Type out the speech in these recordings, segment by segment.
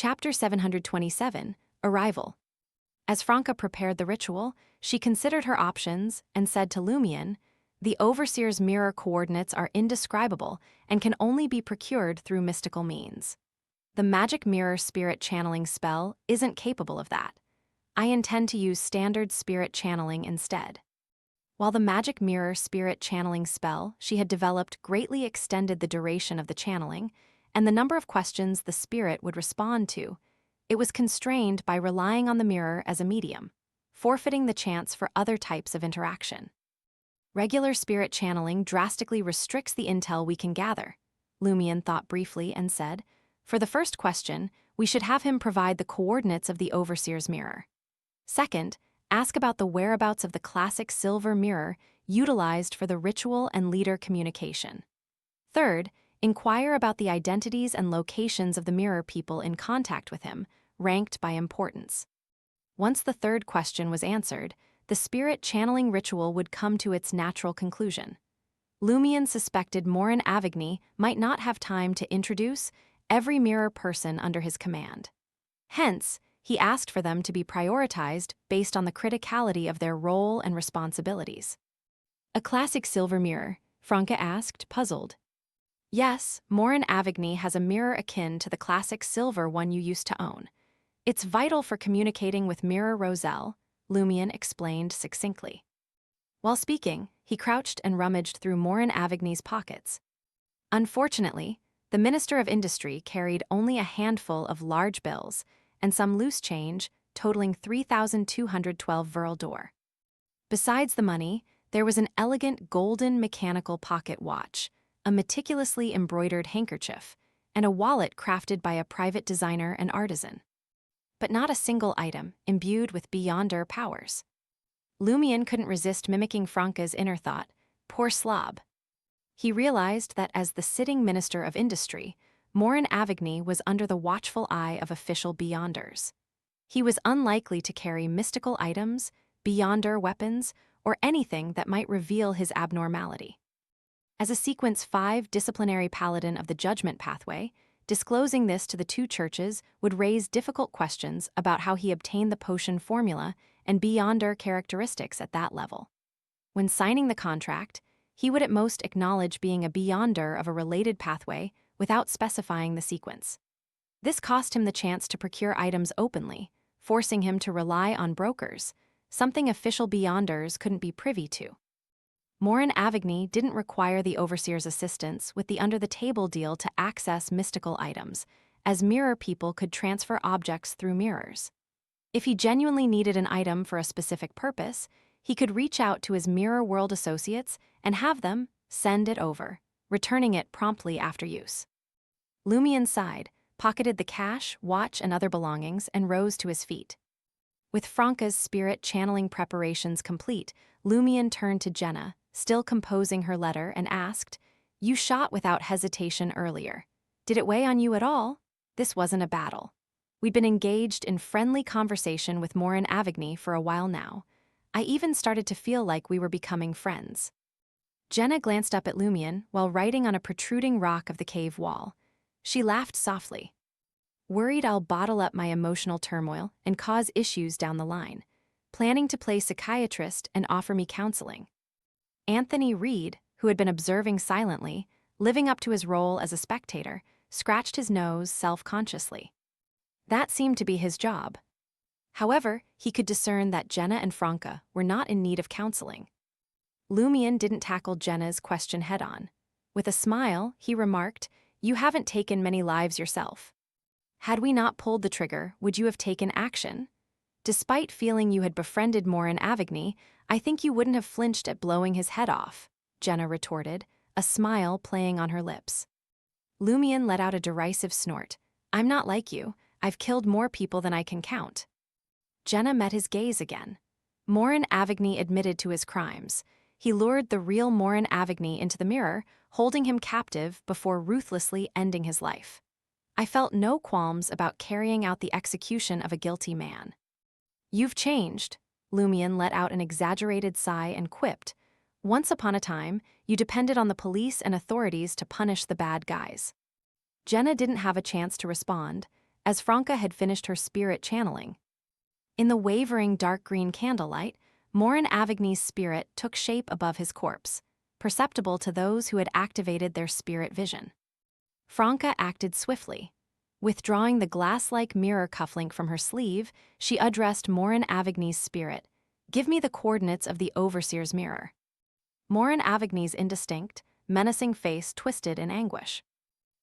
Chapter 727, Arrival. As Franca prepared the ritual, she considered her options and said to Lumion, "The Overseer's mirror coordinates are indescribable and can only be procured through mystical means. The magic mirror spirit channeling spell isn't capable of that. I intend to use standard spirit channeling instead." While the magic mirror spirit channeling spell she had developed greatly extended the duration of the channeling and the number of questions the spirit would respond to, it was constrained by relying on the mirror as a medium, forfeiting the chance for other types of interaction. Regular spirit channeling drastically restricts the intel we can gather, Lumion thought briefly and said, "For the first question, we should have him provide the coordinates of the Overseer's mirror. Second, ask about the whereabouts of the classic silver mirror utilized for the ritual and leader communication. Third, inquire about the identities and locations of the mirror people in contact with him, ranked by importance." Once the third question was answered, the spirit channeling ritual would come to its natural conclusion. Lumion suspected Morin Avigny might not have time to introduce every mirror person under his command. Hence, he asked for them to be prioritized based on the criticality of their role and responsibilities. "A classic silver mirror?" Franca asked, puzzled. "Yes, Morin Avigny has a mirror akin to the classic silver one you used to own. It's vital for communicating with Mirror Roselle," Lumion explained succinctly. While speaking, he crouched and rummaged through Morin Avigny's pockets. Unfortunately, the Minister of Industry carried only a handful of large bills and some loose change totaling 3,212 Verl d'Or. Besides the money, there was an elegant golden mechanical pocket watch, a meticulously embroidered handkerchief, and a wallet crafted by a private designer and artisan. But not a single item imbued with Beyonder powers. Lumion couldn't resist mimicking Franca's inner thought, "Poor slob." He realized that as the sitting Minister of Industry, Morin Avigny was under the watchful eye of official Beyonders. He was unlikely to carry mystical items, Beyonder weapons, or anything that might reveal his abnormality. As a Sequence 5 disciplinary paladin of the Judgment Pathway, disclosing this to the two churches would raise difficult questions about how he obtained the potion formula and Beyonder characteristics at that level. When signing the contract, he would at most acknowledge being a Beyonder of a related pathway without specifying the sequence. This cost him the chance to procure items openly, forcing him to rely on brokers, something official Beyonders couldn't be privy to. Morin Avigny didn't require the Overseer's assistance with the under-the-table deal to access mystical items, as mirror people could transfer objects through mirrors. If he genuinely needed an item for a specific purpose, he could reach out to his Mirror World associates and have them send it over, returning it promptly after use. Lumion sighed, pocketed the cash, watch, and other belongings, and rose to his feet. With Franca's spirit channeling preparations complete, Lumion turned to Jenna, still composing her letter, and asked, "You shot without hesitation earlier. Did it weigh on you at all? This wasn't a battle. We'd been engaged in friendly conversation with Morin Avigny for a while now. I even started to feel like we were becoming friends." Jenna glanced up at Lumion while writing on a protruding rock of the cave wall. She laughed softly. "Worried I'll bottle up my emotional turmoil and cause issues down the line. Planning to play psychiatrist and offer me counseling." Anthony Reed, who had been observing silently, living up to his role as a spectator, scratched his nose self-consciously. That seemed to be his job. However, he could discern that Jenna and Franca were not in need of counseling. Lumion didn't tackle Jenna's question head-on. With a smile, he remarked, "You haven't taken many lives yourself. Had we not pulled the trigger, would you have taken action? Despite feeling you had befriended Morin Avigny, I think you wouldn't have flinched at blowing his head off," Jenna retorted, a smile playing on her lips. Lumion let out a derisive snort. "I'm not like you. I've killed more people than I can count." Jenna met his gaze again. Morin Avigny admitted to his crimes. He lured the real Morin Avigny into the mirror, holding him captive before ruthlessly ending his life. "I felt no qualms about carrying out the execution of a guilty man." "You've changed." Lumion let out an exaggerated sigh and quipped, "Once upon a time, you depended on the police and authorities to punish the bad guys." Jenna didn't have a chance to respond, as Franca had finished her spirit channeling. In the wavering dark green candlelight, Morin Avigny's spirit took shape above his corpse, perceptible to those who had activated their spirit vision. Franca acted swiftly. Withdrawing the glass-like mirror cufflink from her sleeve, she addressed Morin Avigny's spirit. "Give me the coordinates of the Overseer's mirror." Morin Avigny's indistinct, menacing face twisted in anguish.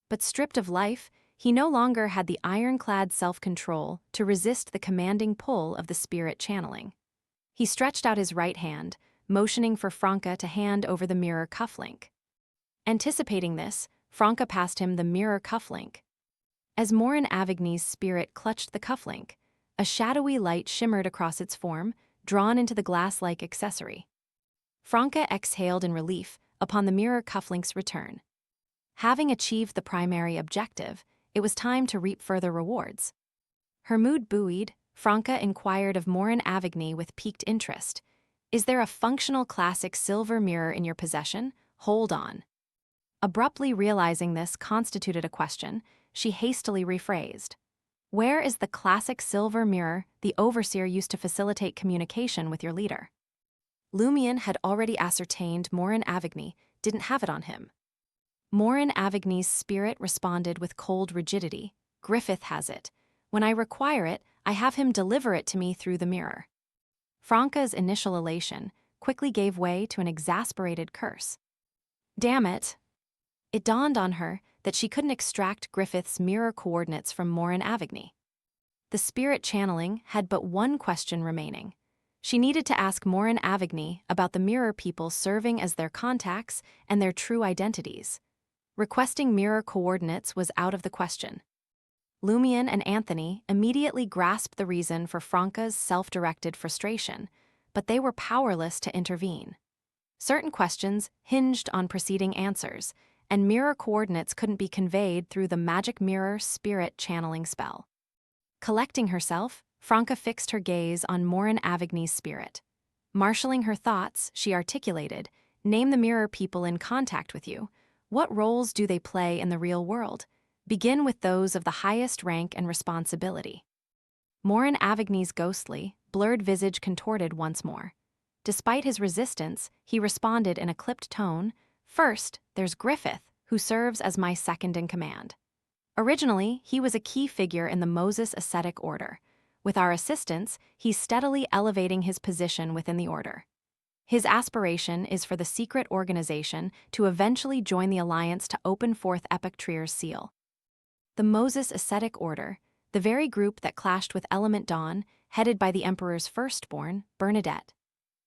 But stripped of life, he no longer had the ironclad self-control to resist the commanding pull of the spirit channeling. He stretched out his right hand, motioning for Franca to hand over the mirror cufflink. Anticipating this, Franca passed him the mirror cufflink. As Morin Avigny's spirit clutched the cufflink, a shadowy light shimmered across its form, drawn into the glass-like accessory. Franca exhaled in relief upon the mirror cufflink's return. Having achieved the primary objective, it was time to reap further rewards. Her mood buoyed, Franca inquired of Morin Avigny with piqued interest. "Is there a functional classic silver mirror in your possession? Hold on." Abruptly realizing this constituted a question, she hastily rephrased. "Where is the classic silver mirror the Overseer used to facilitate communication with your leader?" Lumion had already ascertained Morin Avigny didn't have it on him. Morin Avigny's spirit responded with cold rigidity. "Griffith has it. When I require it, I have him deliver it to me through the mirror." Franca's initial elation quickly gave way to an exasperated curse. Damn it! It dawned on her that she couldn't extract Griffith's mirror coordinates from Morin Avigny. The spirit channeling had but one question remaining. She needed to ask Morin Avigny about the mirror people serving as their contacts and their true identities. Requesting mirror coordinates was out of the question. Lumion and Anthony immediately grasped the reason for Franca's self-directed frustration, but they were powerless to intervene. Certain questions hinged on preceding answers, and mirror coordinates couldn't be conveyed through the magic mirror spirit channeling spell. Collecting herself, Franca fixed her gaze on Morin Avigny's spirit. Marshalling her thoughts, she articulated, "Name the mirror people in contact with you. What roles do they play in the real world? Begin with those of the highest rank and responsibility." Morin Avigny's ghostly, blurred visage contorted once more. Despite his resistance, he responded in a clipped tone, "First, there's Griffith, who serves as my second in command. Originally, he was a key figure in the Moses Ascetic Order. With our assistance, he's steadily elevating his position within the order. His aspiration is for the secret organization to eventually join the alliance to open forth Epic Trier's seal." The Moses Ascetic Order, the very group that clashed with Element Dawn, headed by the Emperor's firstborn, Bernadette.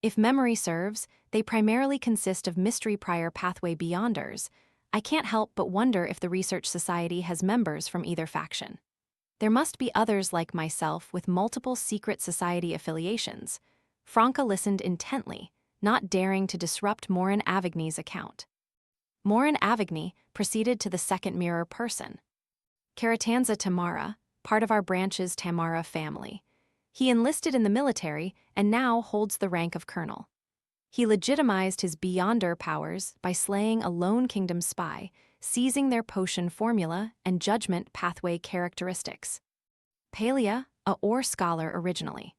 If memory serves, they primarily consist of Mystery Prior Pathway Beyonders. I can't help but wonder if the Research Society has members from either faction. There must be others like myself with multiple secret society affiliations. Franca listened intently, not daring to disrupt Morin Avigny's account. Morin Avigny proceeded to the second mirror person. Karatanza Tamara, part of our branch's Tamara family. He enlisted in the military and now holds the rank of colonel. He legitimized his Beyonder powers by slaying a Lone Kingdom spy, seizing their potion formula and judgment pathway characteristics. Palia, a ore scholar originally.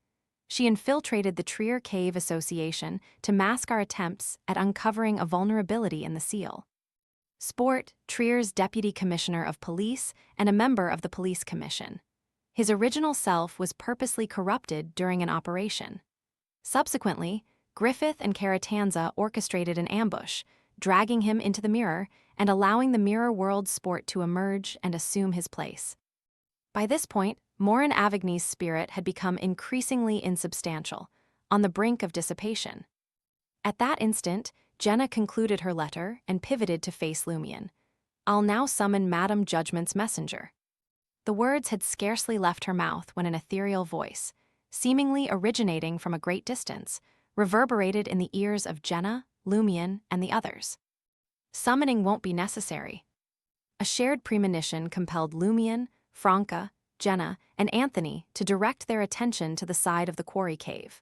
She infiltrated the Trier Cave Association to mask our attempts at uncovering a vulnerability in the seal. Sport, Trier's deputy commissioner of police and a member of the police commission. His original self was purposely corrupted during an operation. Subsequently, Griffith and Karatanza orchestrated an ambush, dragging him into the mirror and allowing the mirror world Sport to emerge and assume his place. By this point, Morin Avigny's spirit had become increasingly insubstantial, on the brink of dissipation. At that instant, Jenna concluded her letter and pivoted to face Lumion. "I'll now summon Madame Judgment's messenger." The words had scarcely left her mouth when an ethereal voice, seemingly originating from a great distance, reverberated in the ears of Jenna, Lumion, and the others. "Summoning won't be necessary." A shared premonition compelled Lumion, Franca, Jenna, and Anthony to direct their attention to the side of the quarry cave.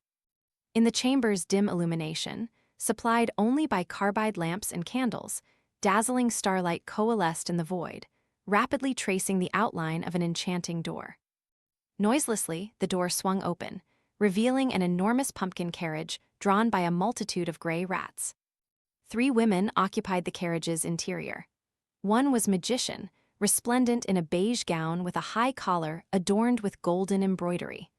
In the chamber's dim illumination, supplied only by carbide lamps and candles, dazzling starlight coalesced in the void, rapidly tracing the outline of an enchanting door. Noiselessly, the door swung open, revealing an enormous pumpkin carriage drawn by a multitude of gray rats. 3 women occupied the carriage's interior. One was Magician, resplendent in a beige gown with a high collar adorned with golden embroidery.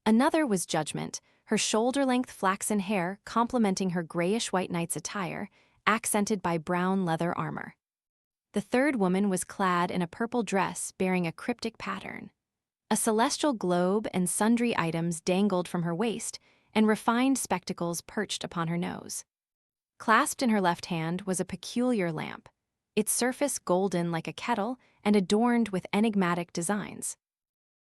Another was Judgment, her shoulder-length flaxen hair complementing her grayish-white knight's attire, accented by brown leather armor. The third woman was clad in a purple dress bearing a cryptic pattern. A celestial globe and sundry items dangled from her waist, and refined spectacles perched upon her nose. Clasped in her left hand was a peculiar lamp, its surface golden like a kettle and adorned with enigmatic designs.